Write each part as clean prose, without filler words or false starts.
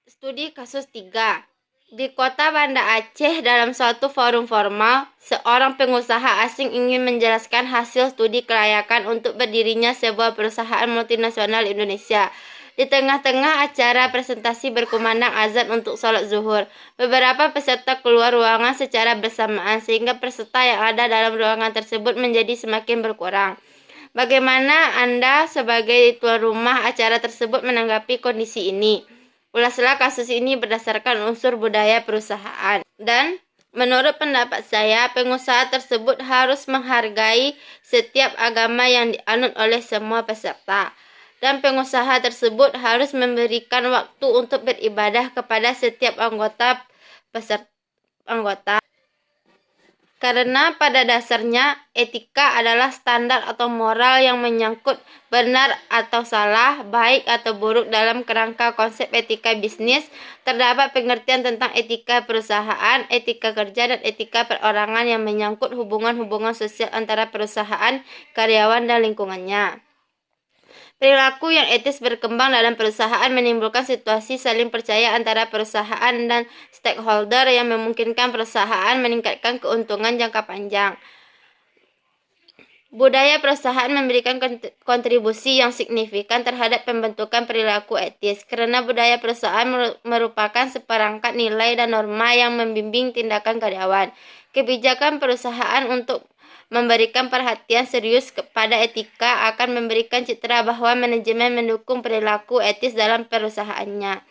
Studi kasus 3. Di kota Banda Aceh, dalam suatu forum formal, seorang pengusaha asing ingin menjelaskan hasil studi kelayakan untuk berdirinya sebuah perusahaan multinasional Indonesia. Di tengah-tengah acara presentasi berkumandang azan untuk sholat zuhur. Beberapa peserta keluar ruangan secara bersamaan, sehingga peserta yang ada dalam ruangan tersebut menjadi semakin berkurang. Bagaimana Anda sebagai tuan rumah acara tersebut menanggapi kondisi ini? Ulaslah kasus ini berdasarkan unsur budaya perusahaan. Dan menurut pendapat saya, pengusaha tersebut harus menghargai setiap agama yang dianut oleh semua peserta. Dan pengusaha tersebut harus memberikan waktu untuk beribadah kepada setiap anggota. Karena pada dasarnya etika adalah standar atau moral yang menyangkut benar atau salah, baik atau buruk. Dalam kerangka konsep etika bisnis, terdapat pengertian tentang etika perusahaan, etika kerja, dan etika perorangan yang menyangkut hubungan-hubungan sosial antara perusahaan, karyawan, dan lingkungannya. Perilaku yang etis berkembang dalam perusahaan menimbulkan situasi saling percaya antara perusahaan dan stakeholder yang memungkinkan perusahaan meningkatkan keuntungan jangka panjang. Budaya perusahaan memberikan kontribusi yang signifikan terhadap pembentukan perilaku etis, karena budaya perusahaan merupakan seperangkat nilai dan norma yang membimbing tindakan karyawan. Kebijakan perusahaan untuk memberikan perhatian serius kepada etika akan memberikan citra bahwa manajemen mendukung perilaku etis dalam perusahaannya.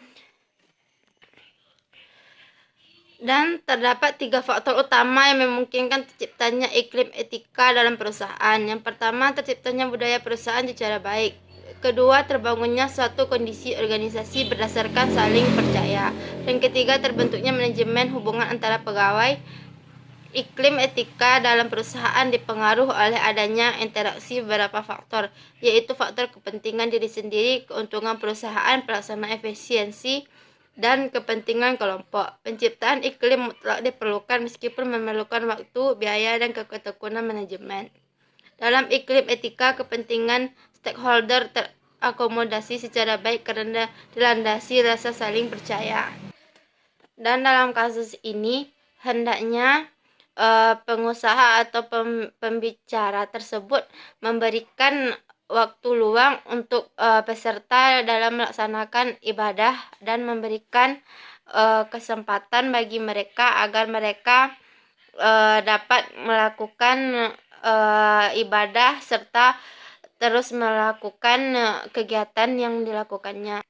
Dan terdapat 3 faktor utama yang memungkinkan terciptanya iklim etika dalam perusahaan. Yang pertama, terciptanya budaya perusahaan secara baik. Kedua, terbangunnya suatu kondisi organisasi berdasarkan saling percaya. Dan ketiga, terbentuknya manajemen hubungan antara pegawai. Iklim etika dalam perusahaan dipengaruhi oleh adanya interaksi beberapa faktor, yaitu faktor kepentingan diri sendiri, keuntungan perusahaan, pelaksanaan efisiensi, dan kepentingan kelompok. Penciptaan iklim mutlak diperlukan meskipun memerlukan waktu, biaya, dan ketekunan manajemen. Dalam iklim etika, kepentingan stakeholder terakomodasi secara baik karena dilandasi rasa saling percaya. Dan dalam kasus ini, hendaknya pengusaha atau pembicara tersebut memberikan waktu luang untuk peserta dalam melaksanakan ibadah dan memberikan kesempatan bagi mereka agar mereka dapat melakukan ibadah serta terus melakukan kegiatan yang dilakukannya.